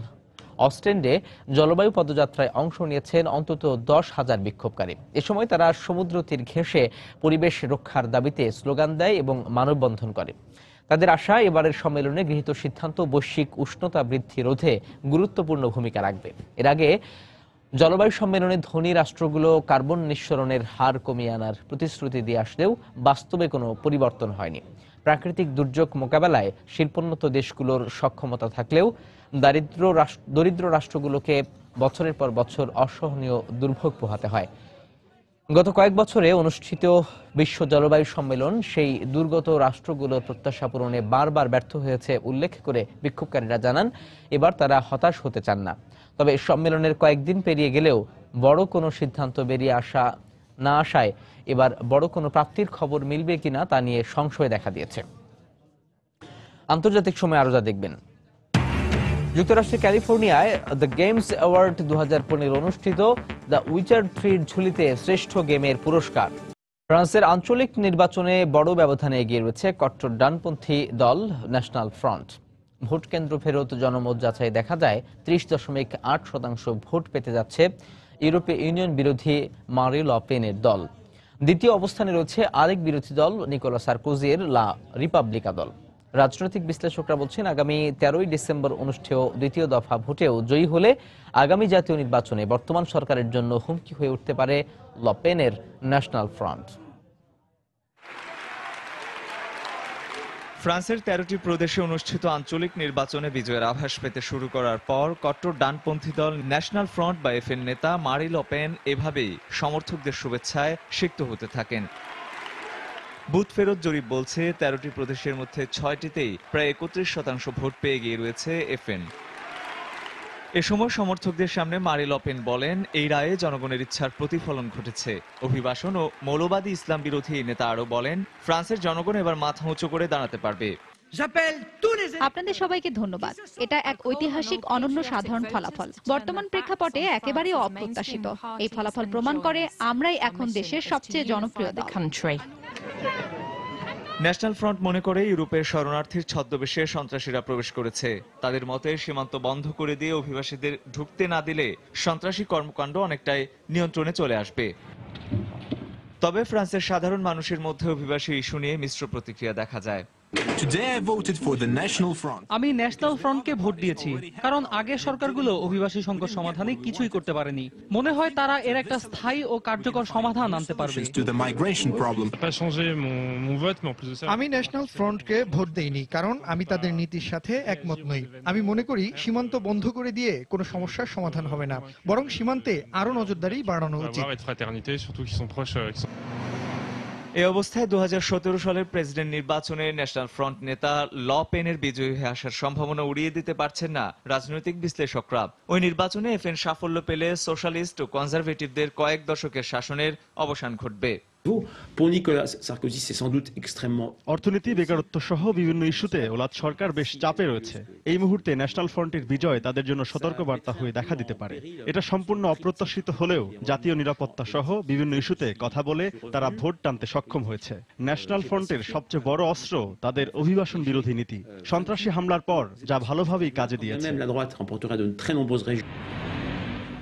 অস্টেন্ডে জলবায়ু পদযাত্রায় অংশ নিয়েছেন অন্তত 10,000 বিক্ষোভকারী। এ সময় তারা সমুদ্র তীর ঘেঁষে পরিবেশ রক্ষার দাবিতে স্লোগান দেয় এবং মানববন্ধন করে। তাদের আশা, এবারের সম্মেলনে গৃহীত সিদ্ধান্ত বৈশ্বিক উষ্ণতা বৃদ্ধি রোধে গুরুত্বপূর্ণ ভূমিকা রাখবে। এর আগে জলবায়ু সম্মেলনে ধনী রাষ্ট্রগুলো কার্বন নিঃসরণের হার কমিয়ে আনার প্রতিশ্রুতি দিয়ে আসলেও বাস্তবে কোনো পরিবর্তন হয়নি। প্রাকৃতিক দুর্যোগ মোকাবেলায় শিল্পোন্নত দেশগুলোর সক্ষমতা থাকলেও দরিদ্র রাষ্ট্রগুলোকে বছরের পর বছর অসহনীয় দুর্ভোগ পোহাতে হয়। গত কয়েক বছরে অনুষ্ঠিত বিশ্ব জলবায়ু সম্মেলন সেই দুর্গত রাষ্ট্রগুলোর প্রত্যাশা পূরণে বারবার ব্যর্থ হয়েছে উল্লেখ করে বিক্ষোভকারীরা জানান এবার তারা হতাশ হতে চান না। তবে সম্মেলনের কয়েকদিন পেরিয়ে গেলেও বড় কোনো সিদ্ধান্ত বেরিয়ে না আসায় এবার বড় কোনো প্রাপ্তির খবর মিলবে কিনা তা নিয়ে সংশয় দেখা দিয়েছে। আন্তর্জাতিক সময় আরো যা দেখবেন। যুক্তরাষ্ট্রের ক্যালিফোর্নিয়ায় দ্য গেমস অ্যাওয়ার্ড 2015 অনুষ্ঠিত। দ্য উইচার 3 ঝুলিতে শ্রেষ্ঠ গেমের পুরস্কার। ফ্রান্সের আঞ্চলিক নির্বাচনে বড় ব্যবধানে এগিয়ে রয়েছে কট্টর ডানপন্থী দল ন্যাশনাল ফ্রন্ট। ভোট কেন্দ্র ফেরত জনমত যাচাই দেখা যায় 30.8% ভোট পেতে যাচ্ছে ইউরোপীয় ইউনিয়ন বিরোধী মারি ল পেনের দল। দ্বিতীয় অবস্থানে রয়েছে আরেক বিরোধী দল নিকোলা সার্কোজির লা রিপাবলিকা দল। রাজনৈতিক বিশ্লেষকরা বলছেন আগামী 13ই ডিসেম্বর অনুষ্ঠেয় দ্বিতীয় দফা ভোটেও জয়ী হলে আগামী জাতীয় নির্বাচনে বর্তমান সরকারের জন্য হুমকি হয়ে উঠতে পারে ল পেনের ন্যাশনাল ফ্রন্ট। ফ্রান্সের 13টি প্রদেশে অনুষ্ঠিত আঞ্চলিক নির্বাচনে বিজয়ের আভাস পেতে শুরু করার পর কট্টর ডানপন্থী দল ন্যাশনাল ফ্রন্ট বা এফএন নেতা মারি ল পেন এভাবেই সমর্থকদের শুভেচ্ছায় সিক্ত হতে থাকেন। বুথ ফেরত জরিপ বলছে 13টি প্রদেশের মধ্যে 6টিতেই প্রায় 31% ভোট পেয়ে গিয়ে রয়েছে এফএন। এ সময় সমর্থকদের সামনে মারি ল পেন বলেন এই রায়ে জনগণের ইচ্ছার প্রতিফলন ঘটেছে। অভিবাসন ও মৌলবাদী ইসলাম বিরোধী নেতা আরো বলেন ফ্রান্সের জনগণ এবার মাথা উঁচু করে দাঁড়াতে পারবে। আপনাদের সবাইকে ধন্যবাদ। এটা এক ঐতিহাসিক অনন্য সাধারণ ফলাফল, বর্তমান প্রেক্ষাপটে একেবারেই অপ্রত্যাশিত। এই ফলাফল প্রমাণ করে আমরাই এখন দেশের সবচেয়ে জনপ্রিয় দল। ন্যাশনাল ফ্রন্ট মনে করে ইউরোপের শরণার্থীর ছদ্মবেশে সন্ত্রাসীরা প্রবেশ করেছে। তাদের মতে সীমান্ত বন্ধ করে দিয়ে অভিবাসীদের ঢুকতে না দিলে সন্ত্রাসী কর্মকাণ্ড অনেকটাই নিয়ন্ত্রণে চলে আসবে। তবে ফ্রান্সের সাধারণ মানুষের মধ্যে অভিবাসী ইস্যু নিয়ে মিশ্র প্রতিক্রিয়া দেখা যায়। আমি ন্যাশনাল ফ্রন্টকে ভোট দিয়েছি, কারণ আগের সরকারগুলো অভিবাসী সংকট সমাধানে কিছুই করতে পারেনি। মনে হয় তারা এর একটা স্থায়ী ও কার্যকর সমাধান আনতে পারবে। আমি ন্যাশনাল ফ্রন্টকে ভোট দেইনি, কারণ আমি তাদের নীতির সাথে একমত নই। আমি মনে করি সীমান্ত বন্ধ করে দিয়ে কোনো সমস্যার সমাধান হবে না, বরং সীমান্তে আরো নজরদারি বাড়ানো উচিত। এই অবস্থায় 2017 সালের প্রেসিডেন্ট নির্বাচনে ন্যাশনাল ফ্রন্ট নেতা ল পেনের বিজয়ী হয়ে আসার সম্ভাবনা উড়িয়ে দিতে পারছেন না রাজনৈতিক বিশ্লেষকরা। ওই নির্বাচনে এফএন সাফল্য পেলে সোশ্যালিস্ট ও কনজারভেটিভদের কয়েক দশকের শাসনের অবসান ঘটবে। অর্থনীতি, বেকারত্ব সহ বিভিন্ন ইস্যুতে ওলাদ সরকার বেশ চাপে রয়েছে। এই মুহূর্তে ন্যাশনাল ফ্রন্টের বিজয় তাদের জন্য সতর্কবার্তা হয়ে দেখা দিতে পারে। এটা সম্পূর্ণ অপ্রত্যাশিত হলেও জাতীয় নিরাপত্তা সহ বিভিন্ন ইস্যুতে কথা বলে তারা ভোট টানতে সক্ষম হয়েছে। ন্যাশনাল ফ্রন্টের সবচেয়ে বড় অস্ত্র তাদের অভিবাসন বিরোধী নীতি। সন্ত্রাসী হামলার পর যা ভালোভাবেই কাজে দিয়েছে।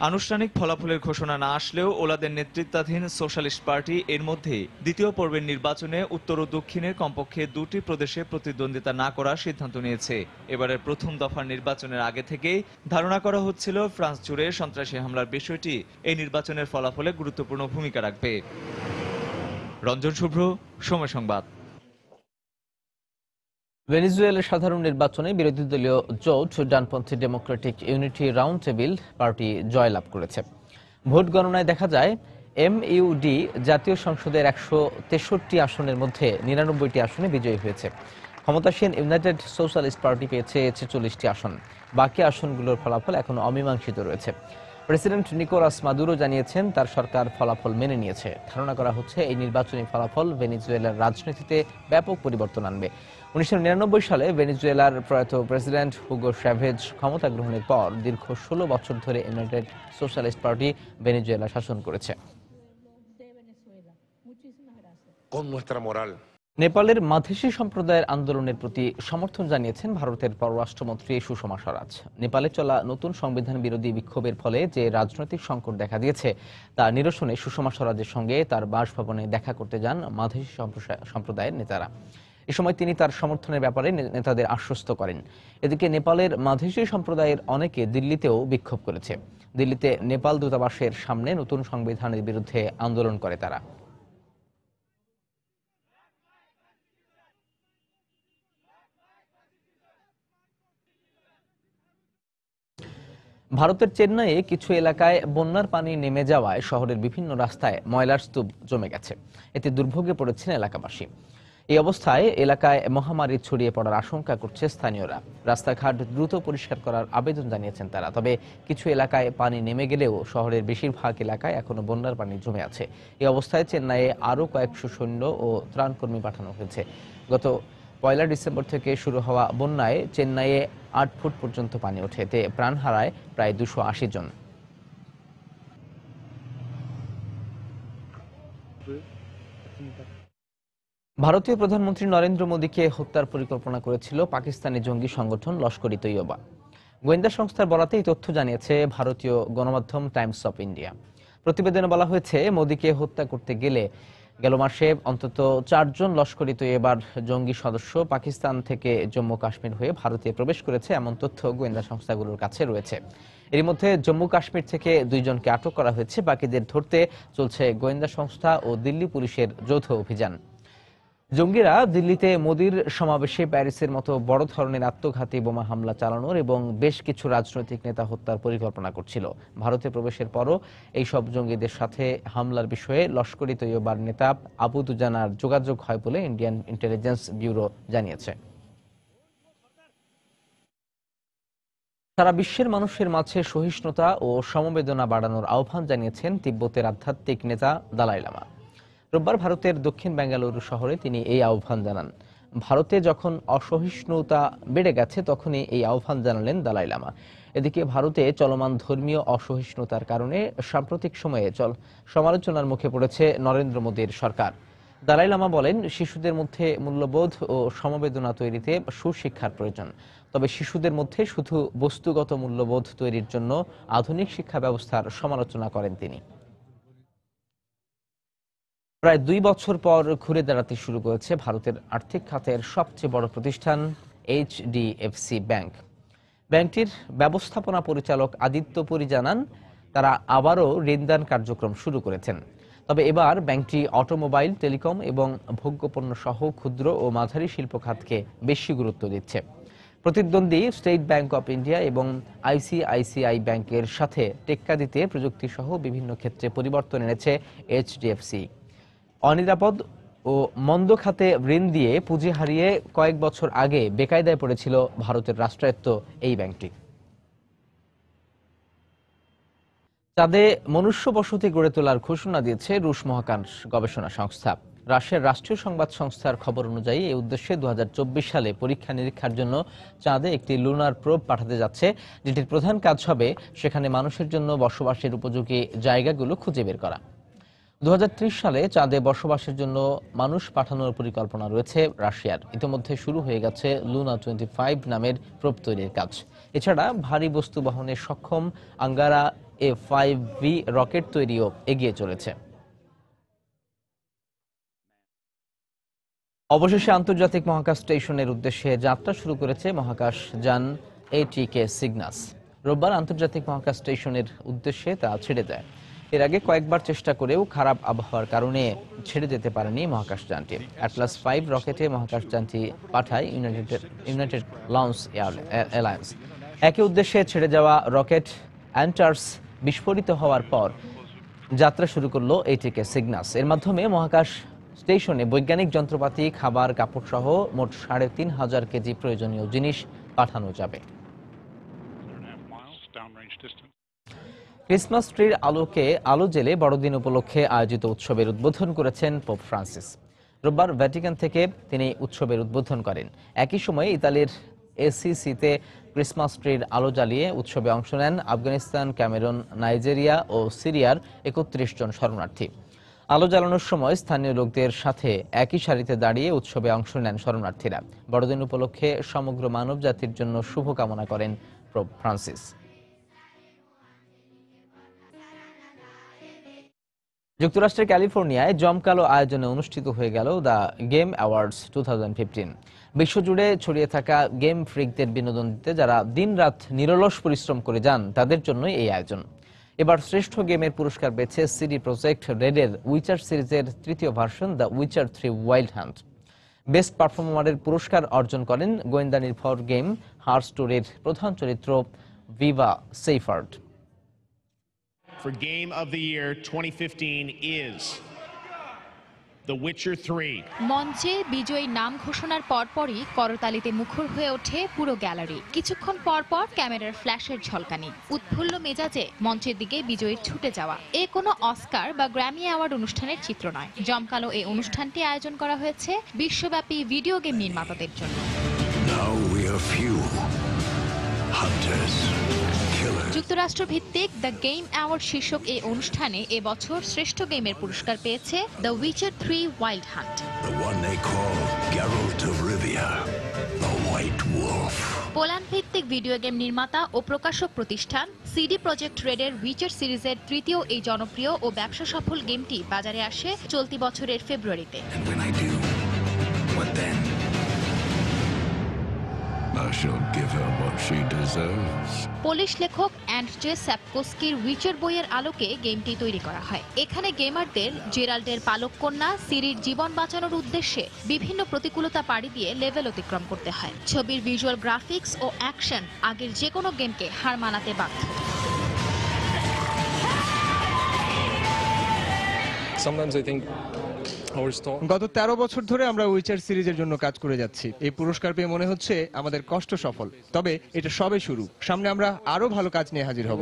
আনুষ্ঠানিক ফলাফলের ঘোষণা না আসলেও ওলাদের নেতৃত্বাধীন সোশ্যালিস্ট পার্টি এর মধ্যে দ্বিতীয় পর্বের নির্বাচনে উত্তর ও দক্ষিণের কমপক্ষে 2টি প্রদেশে প্রতিদ্বন্দ্বিতা না করার সিদ্ধান্ত নিয়েছে। এবারের প্রথম দফার নির্বাচনের আগে থেকেই ধারণা করা হচ্ছিল ফ্রান্স জুড়ে সন্ত্রাসী হামলার বিষয়টি এই নির্বাচনের ফলাফলে গুরুত্বপূর্ণ ভূমিকা রাখবে। রঞ্জন শুভ্র, সময় সংবাদ। ভেনেজুয়েলার সাধারণ নির্বাচনে বিরোধী দলীয় জোট ডানপন্থী Democratic unity round table party জয়লাভ করেছে। ভোট গণনায় দেখা যায় এমইউডি জাতীয় সংসদের 163 আসনের মধ্যে 99টি আসনে বিজয়ী হয়েছে। ক্ষমতাসীন ইউনাইটেড সোশ্যালিস্ট পার্টি পেয়েছে 46টি আসন। বাকি আসনগুলোর ফলাফল এখনো অমীমাংসিত রয়েছে। প্রেসিডেন্ট নিকোলাস মাদুরো জানিয়েছেন তার সরকার ফলাফল মেনে নিয়েছে। ধারণা করা হচ্ছে এই নির্বাচনী ফলাফল ভেনেজুয়েলার রাজনীতিতে ব্যাপক পরিবর্তন আনবে। 1999 সালে ভেনেজুয়েলার প্রয়াত প্রেসিডেন্ট হুগো চ্যাভেজ ক্ষমতা গ্রহণের পর দীর্ঘ 16 বছর ধরে ইউনাইটেড সোশ্যালিস্ট পার্টি ভেনেজুয়েলা শাসন করেছে। নেপালের মাধেসি সম্প্রদায়ের আন্দোলনের প্রতি সমর্থন জানিয়েছেন ভারতের পররাষ্ট্রমন্ত্রী সুষমা স্বরাজ। নেপালে চলা নতুন সংবিধান বিরোধী বিক্ষোভের ফলে যে রাজনৈতিক সংকট দেখা দিয়েছে তা নিরসনে সুষমা স্বরাজের সঙ্গে তার বাসভবনে দেখা করতে যান মাধেসি সম্প্রদায়ের নেতারা। এ সময় তিনি তার সমর্থনের ব্যাপারে নেতাদের আশ্বস্ত করেন। এদিকে নেপালের মাধেসি সম্প্রদায়ের অনেকে দিল্লিতেও বিক্ষোভ করেছে। দিল্লিতে নেপাল দূতাবাসের সামনে নতুন সংবিধানের বিরুদ্ধে আন্দোলন করে তারা। ভারতের চেন্নাইয়ে কিছু এলাকায় বন্যার পানি নেমে যাওয়ায় শহরের বিভিন্ন রাস্তায় ময়লার স্তূপ জমে গেছে। এতে দুর্ভোগে পড়েছেন এলাকাবাসী। এই অবস্থায় এলাকায় মহামারী ছড়িয়ে পড়ার আশঙ্কা করছে স্থানীয়রা। রাস্তাঘাট দ্রুত পরিষ্কার করার আবেদন জানিয়েছেন তারা। তবে কিছু এলাকায় পানি নেমে গেলেও শহরের বেশিরভাগ এলাকায় এখনো বন্যার পানি জমে আছে। এই অবস্থায় চেন্নাইয়ে আরও কয়েকশো সৈন্য ও ত্রাণকর্মী পাঠানো হয়েছে। গত 1 ডিসেম্বর থেকে শুরু হওয়া বন্যায় চেন্নাইয়ে 8 ফুট পর্যন্ত পানি ওঠে। এতে প্রাণ হারায় প্রায় 280 জন। ভারতীয় প্রধানমন্ত্রী নরেন্দ্র মোদীকে হত্যার পরিকল্পনা করেছিল পাকিস্তানি জঙ্গি সংগঠন লস্কর-ই-তৈয়বা। গোয়েন্দা সংস্থার বরাতে এই তথ্য জানিয়েছে ভারতীয় গণমাধ্যম টাইমস অফ ইন্ডিয়া। প্রতিবেদনে বলা হয়েছে, মোদীকে হত্যা করতে গেল মাসে অন্তত 4 জন লস্কর-ই-তৈয়বার জঙ্গি সদস্য পাকিস্তান থেকে জম্মু কাশ্মীর হয়ে ভারতে প্রবেশ করেছে, এমন তথ্য গোয়েন্দা সংস্থাগুলোর কাছে রয়েছে। এর মধ্যে জম্মু কাশ্মীর থেকে 2 জনকে আটক করা হয়েছে। বাকিদের ধরতে চলছে গোয়েন্দা সংস্থা ও দিল্লি পুলিশের যৌথ অভিযান। জঙ্গিরা দিল্লিতে মোদির সমাবেশে প্যারিসের মতো বড় ধরনের আত্মঘাতী বোমা হামলা চালানোর এবং বেশ কিছু রাজনৈতিক নেতা হত্যার পরিকল্পনা করছিল। ভারতে প্রবেশের পরও এইসব জঙ্গিদের সাথে হামলার বিষয়ে লস্কর-ই-তৈয়বার নেতা আবু দুজানার যোগাযোগ হয় বলে ইন্ডিয়ান ইন্টেলিজেন্স ব্যুরো জানিয়েছে। সারা বিশ্বের মানুষের মাঝে সহিষ্ণুতা ও সমবেদনা বাড়ানোর আহ্বান জানিয়েছেন তিব্বতের আধ্যাত্মিক নেতা দালাই লামা। রোববার ভারতের দক্ষিণ বেঙ্গালুরু শহরে তিনি এই আহ্বান জানান। ভারতে যখন অসহিষ্ণুতা বেড়ে গেছে তখনই এই আহ্বান জানালেন দালাই লামা। এদিকে ভারতে চলমান ধর্মীয় অসহিষ্ণুতার কারণে সাম্প্রতিক সময়ে সমালোচনার মুখে পড়েছে নরেন্দ্র মোদীর সরকার। দালাই লামা বলেন, শিশুদের মধ্যে মূল্যবোধ ও সমবেদনা তৈরিতে সুশিক্ষার প্রয়োজন। তবে শিশুদের মধ্যে শুধু বস্তুগত মূল্যবোধ তৈরির জন্য আধুনিক শিক্ষা ব্যবস্থার সমালোচনা করেন তিনি। প্রায় 2 বছর পর ঘুরে দাঁড়াতে শুরু করেছে ভারতের আর্থিক খাতের সবচেয়ে বড় প্রতিষ্ঠান এইচডিএফসি ব্যাংক। ব্যাংকটির ব্যবস্থাপনা পরিচালক আদিত্য পুরী জানান, তারা আবারও ঋণদান কার্যক্রম শুরু করেছেন। তবে এবার ব্যাংকটি অটোমোবাইল, টেলিকম এবং ভোগ্যপণ্য সহ ক্ষুদ্র ও মাঝারি শিল্প খাতকে বেশি গুরুত্ব দিচ্ছে। প্রতিদ্বন্দ্বী স্টেট ব্যাংক অফ ইন্ডিয়া এবং আইসিআইসিআই ব্যাংকের সাথে টেক্কা দিতে প্রযুক্তি সহ বিভিন্ন ক্ষেত্রে পরিবর্তন এনেছে এইচডিএফসি। অনিরাপদ ও মন্দ খাতে ঋণ দিয়ে পুঁজি হারিয়ে কয়েক বছর আগে বেকায়দায় পড়েছিল ভারতের রাষ্ট্রায়ত্ত এই ব্যাংকটি। চাঁদে মনুষ্য বসতি গড়ে তোলার ঘোষণা দিয়েছে রুশ মহাকাশ গবেষণা সংস্থা। রাশিয়ার রাষ্ট্রীয় সংবাদ সংস্থার খবর অনুযায়ী এই উদ্দেশ্যে 2024 সালে পরীক্ষা নিরীক্ষার জন্য চাঁদে একটি লুনার প্রোব পাঠাতে যাচ্ছে, যেটির প্রধান কাজ হবে সেখানে মানুষের জন্য বসবাসের উপযোগী জায়গাগুলো খুঁজে বের করা। 2030 সালে চাঁদে বসবাসের জন্য মানুষ পাঠানোর পরিকল্পনা রয়েছে রাশিয়ার। ইতিমধ্যে শুরু হয়ে গেছে লুনা 25 নামের প্রোব তৈরির কাজ। এছাড়া ভারী বস্তু বহনে সক্ষম আঙ্গারা A5V রকেট তৈরিও এগিয়ে চলেছে। অবশেষে আন্তর্জাতিক মহাকাশ স্টেশনের উদ্দেশ্যে যাত্রা শুরু করেছে মহাকাশ যান ATK সিগনাস। রোববার আন্তর্জাতিক মহাকাশ স্টেশনের উদ্দেশ্যে তা ছেড়ে দেয়। এর আগে কয়েকবার চেষ্টা করেও খারাপ আবহাওয়ার কারণে ছেড়ে যেতে পারেনি মহাকাশ যানটি। অ্যাটলাস 5 রকেটে মহাকাশ যানটি পাঠায় ইউনাইটেড লঞ্চ অ্যালায়েন্স। একই উদ্দেশ্যে ছেড়ে যাওয়া রকেট অ্যান্টার্স বিস্ফোরিত হওয়ার পর যাত্রা শুরু করলো ATK সিগনাস। এর মাধ্যমে মহাকাশ স্টেশনে বৈজ্ঞানিক যন্ত্রপাতি, খাবার, কাপড় সহ মোট 3500 কেজি প্রয়োজনীয় জিনিস পাঠানো যাবে। ক্রিসমাস ট্রির আলোকে আলো জেলে বড়দিন উপলক্ষে আয়োজিত উৎসবের উদ্বোধন করেছেন পোপ ফ্রান্সিস। রোববার ভ্যাটিকান থেকে তিনি উৎসবের উদ্বোধন করেন। একই সময়ে ইতালির এসিসিতে ক্রিসমাস ট্রির আলো জ্বালিয়ে উৎসবে অংশ নেন আফগানিস্তান, ক্যামেরুন, নাইজেরিয়া ও সিরিয়ার 31 জন শরণার্থী। আলো জ্বালানোর সময় স্থানীয় লোকদের সাথে একই সারিতে দাঁড়িয়ে উৎসবে অংশ নেন শরণার্থীরা। বড়দিন উপলক্ষে সমগ্র মানব জাতির জন্য শুভকামনা করেন পোপ ফ্রান্সিস। যুক্তরাষ্ট্রের ক্যালিফোর্নিয়ায় জমকালো আয়োজনে অনুষ্ঠিত হয়ে গেল দ্য গেম অ্যাওয়ার্ডস 2015। বিশ্বজুড়ে ছড়িয়ে থাকা গেম ফ্রিকদের বিনোদন দিতে যারা দিনরাত নিরলস পরিশ্রম করে যান তাদের জন্যই এই আয়োজন। এবার শ্রেষ্ঠ গেমের পুরস্কার পেয়েছে সিডি প্রজেক্ট রেডের উইচার সিরিজের 3য় version the Witcher 3 wild hunt. Best পারফর্মারের পুরস্কার অর্জন করেন গোয়েন্দা নির্ভর গেম হার্টস্টোরের প্রধান চরিত্র Viva Seifert. For Game of the Year 2015 is The Witcher 3. মঞ্চে বিজয়ী নাম ঘোষণার পরপরই করতালিতে মুখর হয়ে ওঠে পুরো গ্যালারি। কিছুক্ষণ পর পর ক্যামেরার ফ্ল্যাশের ঝলকানি, উৎফুল্ল মেজাজে মঞ্চের দিকে বিজয়ীর ছুটে যাওয়া। এ কোনো অস্কার বা গ্র্যামি অ্যাওয়ার্ড অনুষ্ঠানের চিত্র নয়। জমকালো এই অনুষ্ঠানটি আয়োজন করা হয়েছে বিশ্বব্যাপী ভিডিও গেম নির্মাতাদের জন্য। Now we are few hunters. যুক্তরাষ্ট্র ভিত্তিক দ্য গেম অ্যাওয়ার্ড শীর্ষক এই অনুষ্ঠানে এবছর শ্রেষ্ঠ গেমের পুরস্কার পেয়েছে the Witcher 3 wild hunt. The one they call Geralt of Rivia, the White Wolf. Poland ভিত্তিক ভিডিও গেম নির্মাতা ও প্রকাশক প্রতিষ্ঠান সিডি প্রজেক্ট রেডের উইচার সিরিজের তৃতীয় এই জনপ্রিয় ও ব্যবসা সফল গেমটি বাজারে আসে চলতি বছরের ফেব্রুয়ারিতে। And when I do, what then? I shall give her what she deserves. Polish লেখক অ্যান্ড্রে স্যাপকোস্কির উইচার বইয়ের আলোকে গেমটি তৈরি করা হয়। এখানে গেমারদের জেরাল্ডের পালক কন্যা সিরির জীবন বাঁচানোর উদ্দেশ্যে বিভিন্ন প্রতিকূলতা পাড়ি দিয়ে লেভেল অতিক্রম করতে হয়। ছবির ভিজুয়াল গ্রাফিক্স ও অ্যাকশন আগের যে কোনো গেমকে হার মানাতে বাধ্য। গত 13 বছর ধরে আমরা উইচার সিরিজের জন্য কাজ করে যাচ্ছি। এই পুরস্কার পেয়ে মনে হচ্ছে আমাদের কষ্ট সফল, তবে এটা সবে শুরু। সামনে আমরা আরো ভালো কাজ নিয়ে হাজির হব।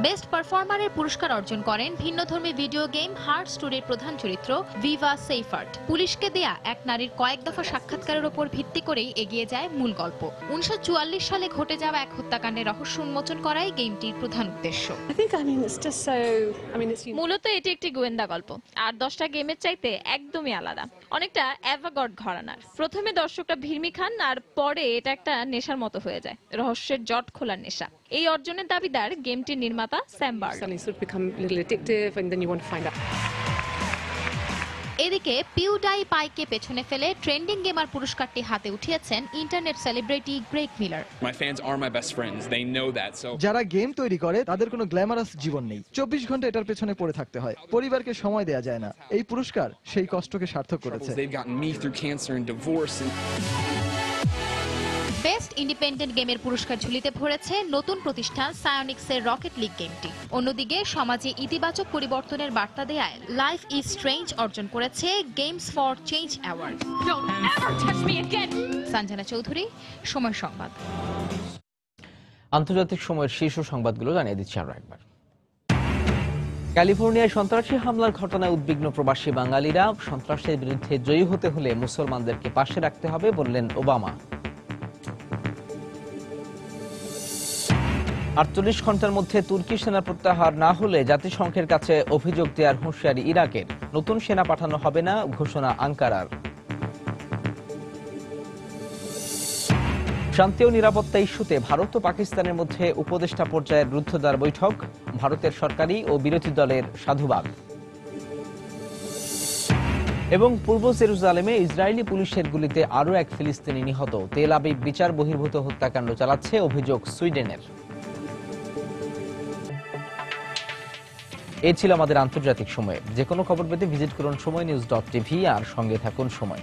বেস্ট পারফর্মারের পুরস্কার অর্জন করেন ভিন্নধর্মী ভিডিও গেম হার্ট স্টোরির প্রধান চরিত্র ভিভা সেইফার্ট। পুলিশকে দেয়া এক নারীর কয়েক দফা সাক্ষাৎকারের উপর ভিত্তি করেই এগিয়ে যায় মূল গল্প। 1944 সালে ঘটে যাওয়া এক হত্যাকাণ্ডের রহস্য উন্মোচন করাই গেমটির প্রধান উদ্দেশ্য। মূলত এটি একটি গোয়েন্দা গল্প, আর 10টা গেমের চাইতে একদমই আলাদা, অনেকটা অ্যাভাগড ঘরানার। প্রথমে দর্শকরা ভিড়মি খান, আর পরে এটা একটা নেশার মতো হয়ে যায়, রহস্যের জট খোলার নেশা। এই অর্জনের দাবিদার গেমটির নির্মাতা স্যাম বার্নার্ড। এদিকে পিউডাই পাইকে পেছনে ফেলে ট্রেন্ডিং গেমার পুরস্কারটি হাতে উঠিয়েছেন ইন্টারনেট সেলিব্রিটি গ্রেগ মিলার। যারা গেম তৈরি করে তাদের কোনো গ্ল্যামারাস জীবন নেই, 24 ঘন্টা এটার পেছনে পড়ে থাকতে হয়, পরিবারকে সময় দেয়া যায় না। এই পুরস্কার সেই কষ্টকে সার্থক করেছে। বেস্ট ইন্ডিপেন্ডেন্ট গেমের পুরস্কার ঝুলিতে ভরেছে নতুন প্রতিষ্ঠান সায়োনিক্সের রকেট লিগ গেমটি। অন্যদিকে সমাজে ইতিবাচক পরিবর্তনের বার্তা দেয়ায় লাইফ ইজ স্ট্রেঞ্জ অর্জন করেছে games for change award. Sanjana Chowdhury, সময় সংবাদ। আন্তর্জাতিক সময়ের শীর্ষ সংবাদগুলো জানিয়ে দিচ্ছি আরো একবার। ক্যালিফোর্নিয়ায় সন্ত্রাসী হামলার ঘটনায় উদ্বিগ্ন প্রবাসী বাঙালিরা সন্ত্রাসের বিরুদ্ধে জয়ী হতে হলে মুসলমানদেরকে পাশে রাখতে হবে বললেন ওবামা। 48 ঘন্টার মধ্যে তুর্কি সেনা প্রত্যাহার না হলে জাতিসংঘের কাছে অভিযোগ দেওয়ার হুঁশিয়ারি ইরাকের। নতুন সেনা পাঠানো হবে না, ঘোষণা আঙ্কারার। শান্তি ও নিরাপত্তা ইস্যুতে ভারত ও পাকিস্তানের মধ্যে উপদেষ্টা পর্যায়ের রুদ্ধদ্বার বৈঠক, ভারতের সরকারি ও বিরোধী দলের সাধুবাদ। এবং পূর্ব জেরুজালেমে ইসরায়েলি পুলিশের গুলিতে আরও এক ফিলিস্তিনি নিহত। তেল আবিব বিচার বহির্ভূত হত্যাকাণ্ড চালাচ্ছে, অভিযোগ সুইডেনের। এই ছিল আমাদের আন্তর্জাতিক সময়ে। যে কোনো খবর পেতে ভিজিট করুন সময়নিউজ.tv আর সঙ্গে থাকুন সময়।